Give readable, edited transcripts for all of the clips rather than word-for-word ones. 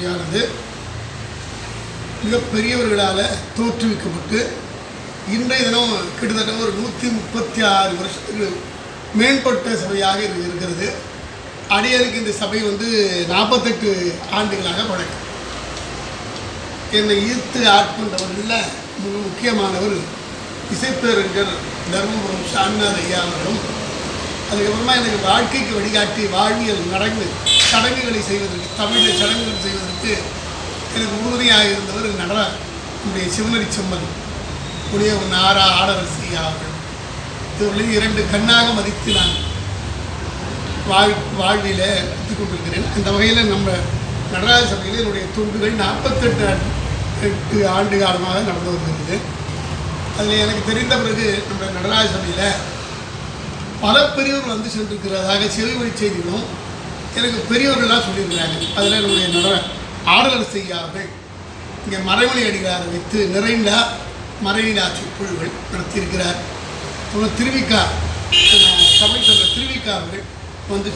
சபையானது மிகப்பெரியவர்களால் தோற்றுவிக்கப்பட்டு இன்றைய தினம் கிட்டத்தட்ட ஒரு 136 வருஷத்துக்கு மேம்பட்ட சபையாக இது இருக்கிறது. அடியனுக்கு இந்த சபை 48 ஆண்டுகளாக பழக்கம். என்னை ஈர்த்து ஆட்கொண்டவர்களில் மிக முக்கியமானவர் இசைப்பேரறிஞர் தர்மபுரம் சாமிநாத ஐயா அவர்களும், அதுக்கப்புறமா எனக்கு வாழ்க்கைக்கு வழிகாட்டி வாழ்வியல் சடங்குகளை செய்வதற்கு, தமிழில் சடங்குகள் செய்வதற்கு எனக்கு உறுதுணையாக இருந்தவர் நம்முடைய சிவனரி செம்மன் உடைய ஆடரசி அவர்கள். இவர்களில் 2 கண்ணாக மதித்து நான் வாழ்வில் கற்றுக் கொண்டிருக்கிறேன். அந்த வகையில் நம்ம நடராஜ சபையில் என்னுடைய தொண்டுகள் 48 ஆண்டு காலமாக நடந்து வருகிறது. அதில் எனக்கு தெரிந்த பிறகு நம்ம நடராஜ சபையில் பல பெரியவர்கள் சென்றிருக்கிறதாக செவி வழி செய்திகளும் எனக்கு பெரியவர்கள்லாம் சொல்லியிருக்கிறாங்க. அதில் என்னுடைய ஆடலரசி அவர்கள் இங்கே மறைமொழி அடிகளாரை வைத்து நிறைந்த மறைநிலா சொற்பொழிவுகள் நடத்தியிருக்கிறார். அப்புறம் திருவிக்கா தமிழ் சொல்கிற திருவிக்கா அவர்கள்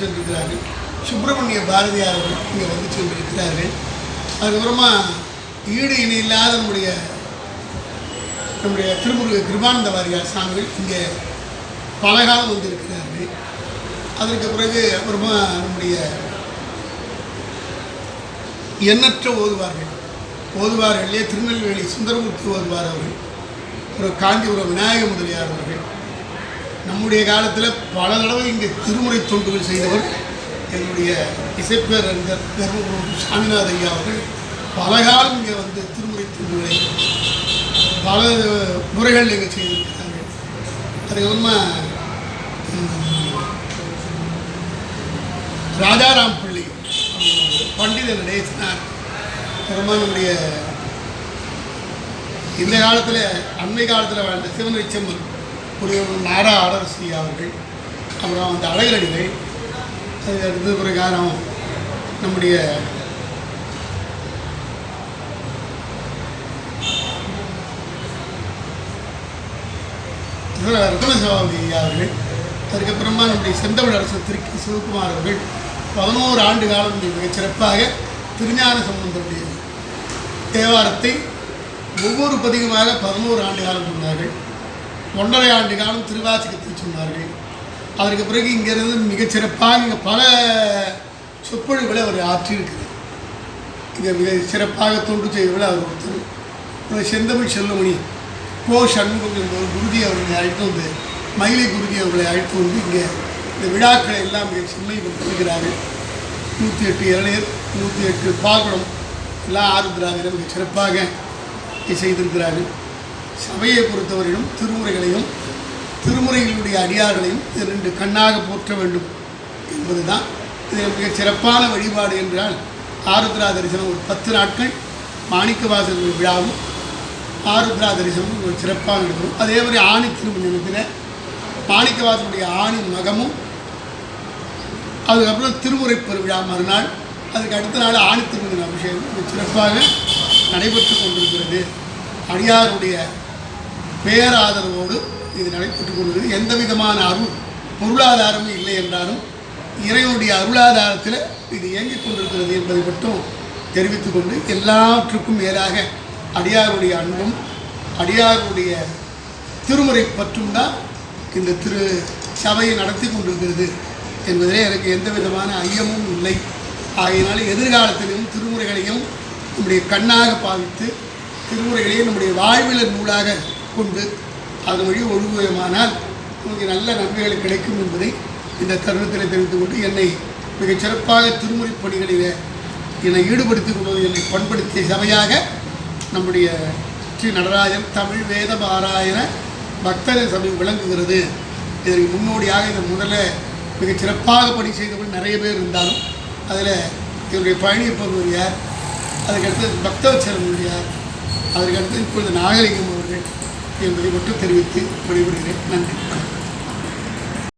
சென்றிருக்கிறார்கள். சுப்பிரமணிய பாரதியார் அவர்கள் இங்கே சென்றிருக்கிறார்கள். அதுக்கப்புறமா ஈடு இணையில்லாத நம்முடைய திருமுருக கிருபானந்த வாரியார் சாமிகள் இங்கே பலகாலம் வந்திருக்கிறார்கள். அதற்கு பிறகு அப்புறமா நம்முடைய எண்ணற்ற ஓதுவார்களே திருநெல்வேலி சுந்தரமூர்த்தி ஓதுவார் அவர்கள், ஒரு காஞ்சிபுரம் விநாயக முதலியார் அவர்கள், நம்முடைய காலத்தில் பல தடவை இங்கே திருமுறை தொண்டுகள் செய்தவர் என்னுடைய இசைப்பேரறிஞர் தர்மபுரம் சாமிநாத ஐயா அவர்கள் பல காலம் இங்கே திருமுறை தொண்டுகளை பல முறைகள் இங்கே செய்திருக்கிறார்கள். அதுக்கப்புறமா ராஜாராம் பிள்ளை பண்டித நடேசனார், அப்புறமா நம்முடைய இந்த காலத்தில் அண்மை காலத்தில் வாழ்ந்த சிவனரி செம்மன் உடைய நாரா ஆடரசி அவர்கள், அப்புறம் அந்த அழகரடிகள், அது அடுத்த பிரகாரம் நம்முடைய ரத்னசபாபதி ஐயா அவர்கள், அதுக்கப்புறமா நம்முடைய செந்தமிழ் அரசு திரு சிவகுமார் அவர்கள் 11 ஆண்டு காலம் மிகச் சிறப்பாக திருஞான சம்பந்தருடைய தேவாரத்தை ஒவ்வொரு பதிகமாக 11 ஆண்டு காலம் சொன்னார்கள். 1.5 ஆண்டு காலம் திருவாசகத்தை சொன்னார்கள். அதற்கு பிறகு இங்கிருந்து மிகச்சிறப்பாக இங்கே பல சொற்பொழிவுகளை அவர் ஆற்றியிருக்கிறார். இங்கே மிக சிறப்பாக தொண்டு செய்வதை அவர் ஒருத்தர் செந்தமிழ் செல்வமணி சண்முகம் என்பவர் குருஜி அவர்களை அழைத்து மயிலை குருஜி அவர்களை அழைத்து இங்கே இந்த விழாக்களை எல்லாம் மிக செம்மைப்படுத்தியிருக்கிறார்கள். 108 இளைஞர், 108 பால்குடம் எல்லாம் ஆருத்ராவிடம் மிக சிறப்பாக செய்திருக்கிறார்கள். சபையை பொறுத்தவரையிலும் திருமுறைகளையும் திருமுறைகளுடைய அடியார்களையும் 2 கண்ணாக போற்ற வேண்டும் என்பது தான் இதில் மிக சிறப்பான வழிபாடு. என்றால் ஆருத்ரா தரிசனம் ஒரு 10 நாட்கள் மாணிக்கவாசல் விழாவும் ஆருத்ரா தரிசனமும் ஒரு சிறப்பாக இருக்கும். அதே மாதிரி ஆணி திருமணத்தில் மாணிக்கவாசனுடைய ஆணி மகமும், அதுக்கப்புறம் திருமுறை பெருவிழா மறுநாள், அதுக்கு அடுத்த நாள் ஆணி திருமண அபிஷேகம் மிக சிறப்பாக நடைபெற்று கொண்டிருக்கிறது. அடியாருடைய பேராதரவோடு இது நடைபெற்று கொண்டிருக்கிறது. எந்த விதமான பொருளாதாரமும் இல்லை என்றாலும் இறைவனுடைய அருளாதாரத்தில் இது இயங்கிக் கொண்டிருக்கிறது என்பதை மட்டும் தெரிவித்து கொண்டு, எல்லாவற்றுக்கும் மேலாக அடியாருடைய அன்பும் அடியாருடைய திருமுறை பற்றும் தான் இந்த சபையை நடத்தி கொண்டிருக்கிறது என்பதிலே எனக்கு எந்த விதமான ஐயமும் இல்லை. ஆகையினால எதிர்காலத்திலும் திருமுறைகளையும் நம்முடைய கண்ணாக பாவித்து திருமுறைகளையும் நம்முடைய வாழ்வியல் நூலாக கொண்டு அது வழி ஒழுங்குமானால் நமக்கு நல்ல நன்மைகள் கிடைக்கும் என்பதை இந்த தருணத்தில் தெரிவித்துக் கொண்டு, என்னை மிகச் சிறப்பாக திருமுறை பணிகளில் என்னை ஈடுபடுத்திக் கொள்வது என்னை பண்படுத்திய சபையாக நம்முடைய ஸ்ரீ நடராஜன் தமிழ் வேத பாராயண பக்தர் சபை விளங்குகிறது. இதற்கு முன்னோடியாக இதை முதல்ல மிகச் சிறப்பாக பணி செய்தவர்கள் நிறைய பேர் இருந்தாலும் அதில் இவருடைய பழனியப்பன் யார், அதுக்கடுத்து பக்தவச்சரன் யார், அதற்கடுத்து இப்பொழுது நாகலிங்கம் அவர்கள் என்பதை மட்டும் தெரிவித்து விடைபெறுகிறேன். நன்றி.